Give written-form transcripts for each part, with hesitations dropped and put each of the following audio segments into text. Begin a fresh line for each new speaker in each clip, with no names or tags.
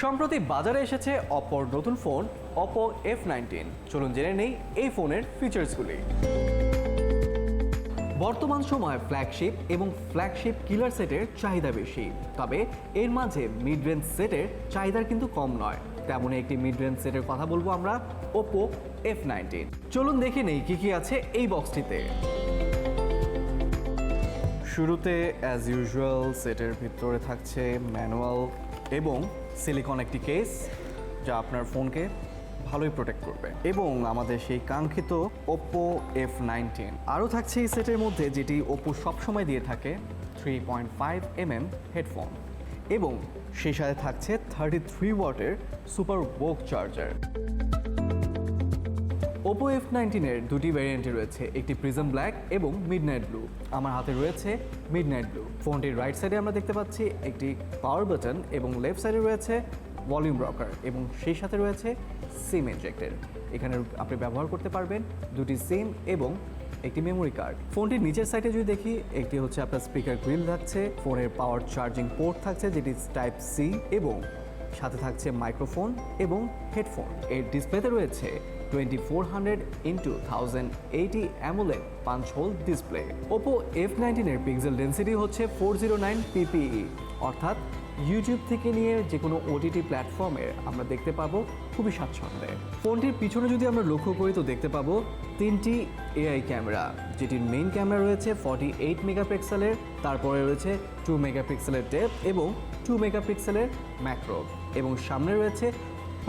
সম্প্রতি বাজারে এসেছে অপোর নতুন ফোন অপো F19। চলুন জেনে নেই এই ফোনের ফিচার্সগুলি। বর্তমান সময়ে ফ্ল্যাগশিপ এবং ফ্ল্যাগশিপ কিলার সেটের চাহিদা বেশি, তবে এর মাঝে মিড রেঞ্জ সেটের চাহিদা কিন্তু কম নয়। তেমনই একটি মিড রেঞ্জ সেটের কথা বলবো আমরা, ওপো F19। চলুন দেখে নেই কি কি আছে এই বক্সটিতে। শুরুতে অ্যাজ ইউজুয়াল সেটের ভিতরে থাকছে ম্যানুয়াল এবং সিলিকন একটি কেস, যা আপনার ফোনকে ভালোই প্রোটেক্ট করবে, এবং আমাদের সেই কাঙ্ক্ষিত ওপো F19 আরও থাকছে এই সেটের মধ্যে, যেটি ওপো সবসময় দিয়ে থাকে 3.5mm হেডফোন, এবং সেই সাথে থাকছে 33 ওয়াটের সুপার ওক চার্জার। ওপো F19-এর দুটি ভ্যারিয়েন্টে রয়েছে, একটি প্রিজম ব্ল্যাক এবং মিডনাইট ব্লু। আমার হাতে রয়েছে মিডনাইট ব্লু। ফোনটির রাইট সাইডে আমরা দেখতে পাচ্ছি একটি পাওয়ার বাটন এবং লেফট সাইডে রয়েছে ভলিউম রকার, এবং সেই সাথে রয়েছে সিম ইনজেক্টর। এখানে আপনি ব্যবহার করতে পারবেন দুটি সিম এবং একটি মেমোরি কার্ড। ফোনটির নিচের সাইডে যদি দেখি, একটি হচ্ছে আপনার স্পিকার গ্রিল থাকছে, ফোনের পাওয়ার চার্জিং পোর্ট থাকছে যেটি টাইপ সি, এবং সাথে থাকছে মাইক্রোফোন এবং হেডফোন। এর ডিসপ্লেতে রয়েছে 2400x1080 AMOLED punch hole display. Oppo F19-এর পিক্সেল ডেন্সিটি হচ্ছে 409 PPE, অর্থাৎ ইউটিউব থেকে নিয়ে যে কোনো ওটিটি প্ল্যাটফর্মে আমরা দেখতে পাবো খুবই স্বাচ্ছন্দ্যে। ফোনটির পিছনে যদি আমরা লক্ষ্য করি তো দেখতে পাবো তিনটি এআই ক্যামেরা, যেটির মেইন ক্যামেরা রয়েছে 48 মেগাপিক্সেলের, তারপরে রয়েছে 2 মেগাপিক্সেলের ডেপথ এবং 2 মেগাপিক্সেলের ম্যাক্রো, এবং সামনে রয়েছে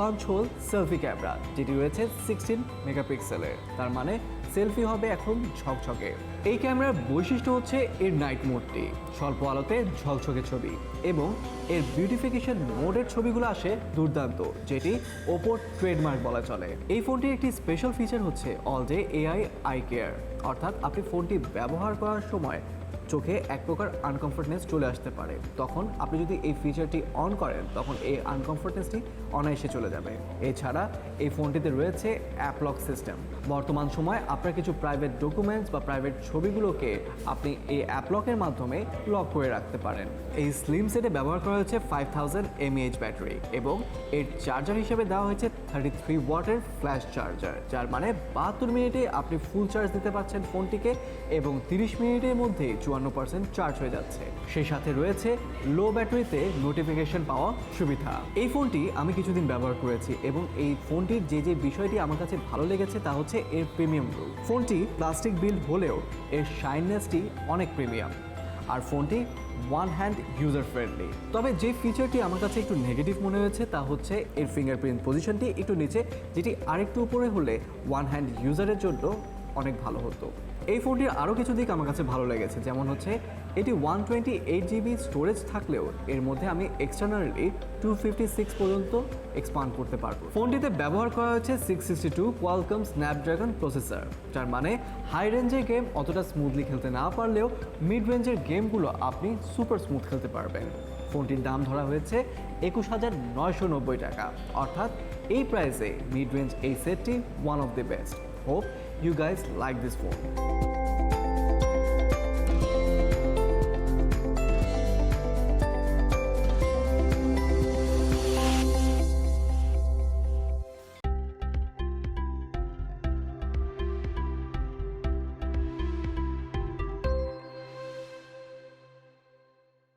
পাঞ্চ হোল সেলফি ক্যামেরা, যেটি রয়েছে 16 মেগাপিক্সেলের। তার মানে সেলফি হবে এখন ঝকঝকে। এই ক্যামেরার বৈশিষ্ট্য হচ্ছে এর নাইট মোডটি, স্বল্প আলোতে ঝকঝকে ছবি, এবং এর বিউটিফিকেশন মোডের ছবিগুলো আসে দুর্দান্ত, যেটি ওপোর ট্রেডমার্ক বলা চলে। এই ফোনটির একটি স্পেশাল ফিচার হচ্ছে all day AI eye care, অর্থাৎ আপনি ফোনটি ব্যবহার করার সময় চোখে এক প্রকার আনকমফোর্টনেস চলে আসতে পারে। তখন আপনি যদি এই ফিচারটি অন করেন, তখন এই আনকমফোর্টনেসটি অনায়াসে চলে যাবে। এছাড়া এই ফোনটিতে রয়েছে অ্যাপ লক সিস্টেম। বর্তমান সময় আপনার কিছু প্রাইভেট ডকুমেন্টস বা প্রাইভেট ছবিগুলোকে আপনি এই অ্যাপ লকের মাধ্যমে লক করে রাখতে পারেন। এই স্লিম সেটে ব্যবহার করা হয়েছে 5000 mAh ব্যাটারি, এবং এর চার্জার হিসেবে দেওয়া হয়েছে 33 ওয়াটের ফ্ল্যাশ চার্জার, যার মানে 72 মিনিটে আপনি ফুল চার্জ দিতে পারছেন ফোনটিকে, এবং 30 মিনিটের মধ্যে 54% চার্জ হয়ে যাচ্ছে। সেই সাথে রয়েছে লো ব্যাটারিতে নোটিফিকেশন পাওয়া সুবিধা। এই ফোনটি আমি কিছুদিন ব্যবহার করেছি, এবং এই ফোনটির যে বিষয়টি আমার কাছে ভালো লেগেছে তা হচ্ছে এর প্রিমিয়াম লুক। ফোনটি প্লাস্টিক বিল্ড হলেও এর শাইননেসটি অনেক প্রিমিয়াম, আর ফোনটি ওয়ান হ্যান্ড ইউজার ফ্রেন্ডলি। তবে যে ফিচারটি আমার কাছে একটু নেগেটিভ মনে হয়েছে তা হচ্ছে এর ফিঙ্গারপ্রিন্ট পজিশনটি একটু নিচে, যেটি আরেকটু উপরে হলে ওয়ান হ্যান্ড ইউজারের জন্য অনেক ভালো হতো। এই ফোনটির আরও কিছু দিক আমার কাছে ভালো লেগেছে, যেমন হচ্ছে এটি 128GB স্টোরেজ থাকলেও এর মধ্যে আমি এক্সটার্নালি 256 পর্যন্ত এক্সপান্ড করতে পারবো। ফোনটিতে ব্যবহার করা হয়েছে 662 কোয়ালকম স্ন্যাপড্রাগন প্রসেসর, যার মানে হাই রেঞ্জের গেম অতটা স্মুথলি খেলতে না পারলেও মিড রেঞ্জের গেমগুলো আপনি সুপার স্মুথ খেলতে পারবেন। ফোনটির দাম ধরা হয়েছে 21,990 টাকা, অর্থাৎ এই প্রাইসে মিড রেঞ্জ এই সেটটি one of the best. Hope you guys like this phone.